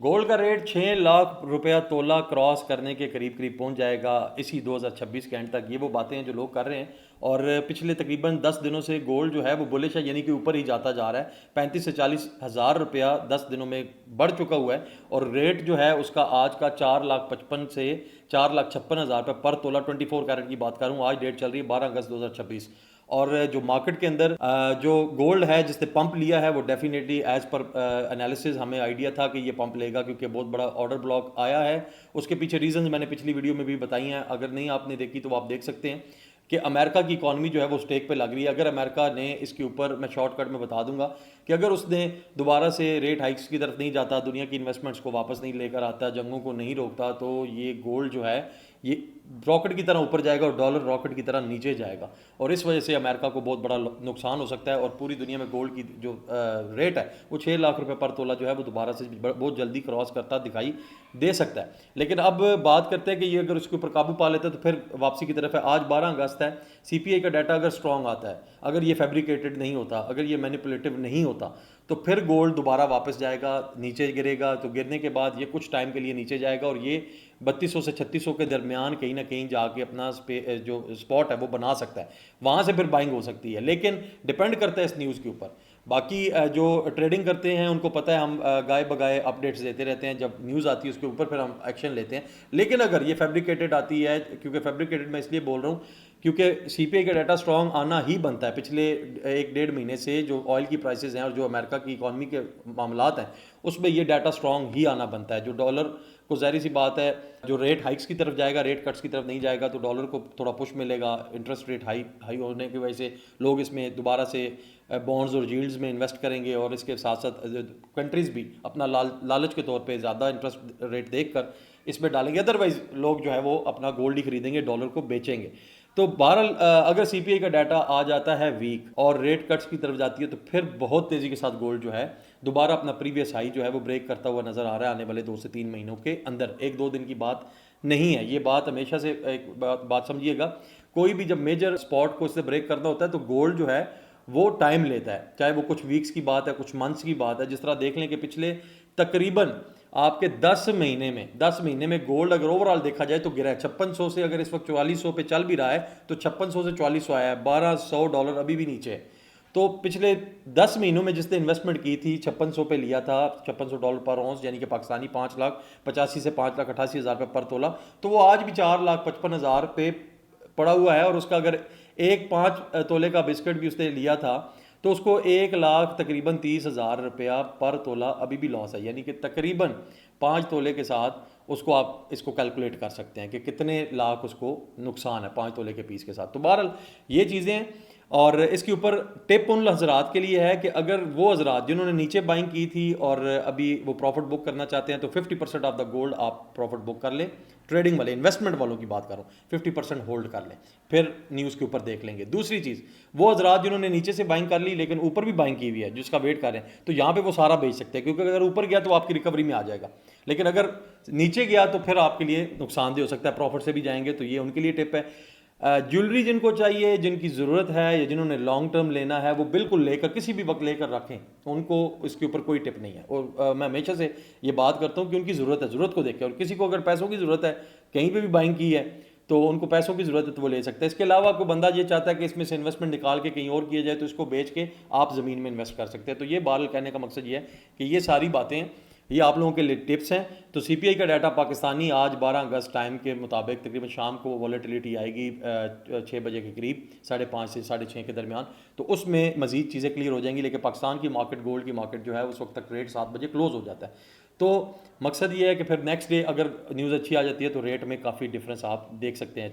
Gold का rate 6 lakh रुपया तोला क्रॉस करने के करीब करीब पहुंच जाएगा इसी 2026 के एंड तक। ये वो बातें हैं जो लोग कर रहे हैं और पिछले तकरीबन 10 दिनों से गोल्ड जो है वो बुलिश है, यानी कि ऊपर ही जाता जा रहा है। 35 से 40 हज़ार रुपया 10 दिनों में बढ़ चुका हुआ है और रेट जो है उसका आज का 4,55,000 से 4,56,000 रुपये पर तोला 24 कैरेट की बात करूँ। आज डेट चल रही है 12 अगस्त 2026 और जो मार्केट के अंदर जो गोल्ड है जिसने पंप लिया है वो डेफिनेटली एज पर एनालिसिस हमें आइडिया था कि ये पंप लेगा क्योंकि बहुत बड़ा ऑर्डर ब्लॉक आया है। उसके पीछे रीजंस मैंने पिछली वीडियो में भी बताई हैं, अगर नहीं आपने देखी तो आप देख सकते हैं कि अमेरिका की इकॉनमी जो है वो स्टेक पे लग रही है। अगर अमेरिका ने इसके ऊपर, मैं शॉर्टकट में बता दूंगा कि अगर उसने दोबारा से रेट हाइक्स की तरफ नहीं जाता, दुनिया की इन्वेस्टमेंट्स को वापस नहीं लेकर आता, जंगों को नहीं रोकता, तो ये गोल्ड जो है ये रॉकेट की तरह ऊपर जाएगा और डॉलर रॉकेट की तरह नीचे जाएगा और इस वजह से अमेरिका को बहुत बड़ा नुकसान हो सकता है और पूरी दुनिया में गोल्ड की जो रेट है वो 6 लाख रुपए पर तोला जो है वो दोबारा से बहुत जल्दी क्रॉस करता दिखाई दे सकता है। लेकिन अब बात करते हैं कि ये अगर उसके ऊपर काबू पा लेता है तो फिर वापसी की तरफ है। आज 12 अगस्त है, सीपीआई का डाटा अगर स्ट्रॉन्ग आता है, अगर ये फैब्रिकेटेड नहीं होता, अगर ये मैनिपुलेटिव नहीं होता, तो फिर गोल्ड दोबारा वापस जाएगा, नीचे गिरेगा। तो गिरने के बाद ये कुछ टाइम के लिए नीचे जाएगा और ये 3200 से 3600 के दरमियान कहीं ना कहीं जाके अपना जो स्पॉट है वो बना सकता है, वहाँ से फिर बाइंग हो सकती है। लेकिन डिपेंड करता है इस न्यूज़ के ऊपर। बाकी जो ट्रेडिंग करते हैं उनको पता है हम गाय बगाए अपडेट्स देते रहते हैं, जब न्यूज़ आती है उसके ऊपर फिर हम एक्शन लेते हैं। लेकिन अगर ये फैब्रिकेटेड आती है, क्योंकि फैब्रिकेटेड मैं इसलिए बोल रहा हूँ क्योंकि सीपीआई का डाटा स्ट्रॉन्ग आना ही बनता है। पिछले 1-1.5 महीने से जो ऑयल की प्राइसेस हैं और जो अमेरिका की इकॉनमी के मामलात हैं उसमें ये डाटा स्ट्रॉन्ग ही आना बनता है। जो डॉलर को, जाहिर सी बात है, जो रेट हाइक्स की तरफ जाएगा, रेट कट्स की तरफ नहीं जाएगा, तो डॉलर को थोड़ा पुश मिलेगा। इंटरेस्ट रेट हाई होने की वजह से लोग इसमें दोबारा से बॉन्ड्स और यील्ड्स में इन्वेस्ट करेंगे और इसके साथ साथ कंट्रीज़ भी अपना लालच के तौर पे ज़्यादा इंटरेस्ट रेट देखकर इसमें डालेंगे। अदरवाइज लोग जो है वो अपना गोल्ड ही खरीदेंगे, डॉलर को बेचेंगे। तो बहरहाल अगर सीपीआई का डाटा आ जाता है वीक और रेट कट्स की तरफ जाती है तो फिर बहुत तेज़ी के साथ गोल्ड जो है दोबारा अपना प्रीवियस हाई जो है वो ब्रेक करता हुआ नजर आ रहा है आने वाले 2 से 3 महीनों के अंदर। 1-2 दिन की बात नहीं है, ये बात हमेशा से एक बात समझिएगा। कोई भी जब मेजर स्पॉट को इससे ब्रेक करना होता है तो गोल्ड जो है वो टाइम लेता है, चाहे वो कुछ वीक्स की बात है, कुछ मंथ्स की बात है। जिस तरह देख लें कि पिछले तकरीबन आपके 10 महीने में गोल्ड अगर ओवरऑल देखा जाए तो गिरा है 5600 से। अगर इस वक्त 4400 पे चल भी रहा है तो 5600 से 4400 आया है, $1200 अभी भी नीचे है। तो पिछले 10 महीनों में जिसने इन्वेस्टमेंट की थी 5600 पे लिया था, $5600 पर औंस, यानी कि पाकिस्तानी 5,85,000 से 5,88,000 रुपये पर तोला, तो वो आज भी 4,55,000 पे पड़ा हुआ है। और उसका अगर एक 5 तोले का बिस्किट भी उसने लिया था तो उसको 1,00,000 तकरीबन 30,000 रुपया पर तोला अभी भी लॉस है, यानी कि तकरीबन 5 तोले के साथ उसको आप इसको कैलकुलेट कर सकते हैं कि कितने लाख उसको नुकसान है 5 तोले के पीस के साथ। तो बहरहाल ये चीज़ें, और इसके ऊपर टिप उन हजरात के लिए है कि अगर वो हजरात जिन्होंने नीचे बाइंग की थी और अभी वो प्रॉफिट बुक करना चाहते हैं तो 50% ऑफ द गोल्ड आप प्रॉफिट बुक कर लें। ट्रेडिंग वाले, इन्वेस्टमेंट वालों की बात करूँ, 50% होल्ड कर लें, फिर न्यूज़ के ऊपर देख लेंगे। दूसरी चीज़, वो हजरात जिन्होंने नीचे से बाइंग कर ली लेकिन ऊपर भी बाइंग की हुई है जिसका वेट कर रहे हैं, तो यहाँ पे वो सारा बेच सकते हैं, क्योंकि अगर ऊपर गया तो आपकी रिकवरी में आ जाएगा, लेकिन अगर नीचे गया तो फिर आपके लिए नुकसानदेह हो सकता है, प्रॉफिट से भी जाएंगे। तो ये उनके लिए टिप है। ज्वेलरी जिनको चाहिए, जिनकी ज़रूरत है या जिन्होंने लॉन्ग टर्म लेना है, वो बिल्कुल लेकर किसी भी वक्त लेकर रखें, उनको इसके ऊपर कोई टिप नहीं है। और मैं हमेशा से ये बात करता हूँ कि उनकी ज़रूरत है, ज़रूरत को देखें। और किसी को अगर पैसों की ज़रूरत है, कहीं पे भी बाइंग की है तो उनको पैसों की ज़रूरत है तो वो ले सकते हैं। इसके अलावा आपको बंदा ये चाहता है कि इसमें से इन्वेस्टमेंट निकाल के कहीं और किया जाए तो इसको बेच के आप ज़मीन में इन्वेस्ट कर सकते हैं। तो ये बाल कहने का मकसद ये है कि ये सारी बातें ये आप लोगों के लिए टिप्स हैं। तो सीपीआई का डाटा पाकिस्तानी आज 12 अगस्त टाइम के मुताबिक तकरीबन शाम को वॉलेटिलिटी आएगी 6 बजे के करीब, 5:30 से 6:30 के दरमियान। तो उसमें मजीद चीज़ें क्लियर हो जाएंगी। लेकिन पाकिस्तान की मार्केट, गोल्ड की मार्केट जो है उस वक्त तक रेट 7 बजे क्लोज हो जाता है। तो मकसद ये है कि फिर नेक्स्ट डे अगर न्यूज़ अच्छी आ जाती है तो रेट में काफ़ी डिफरेंस आप देख सकते हैं।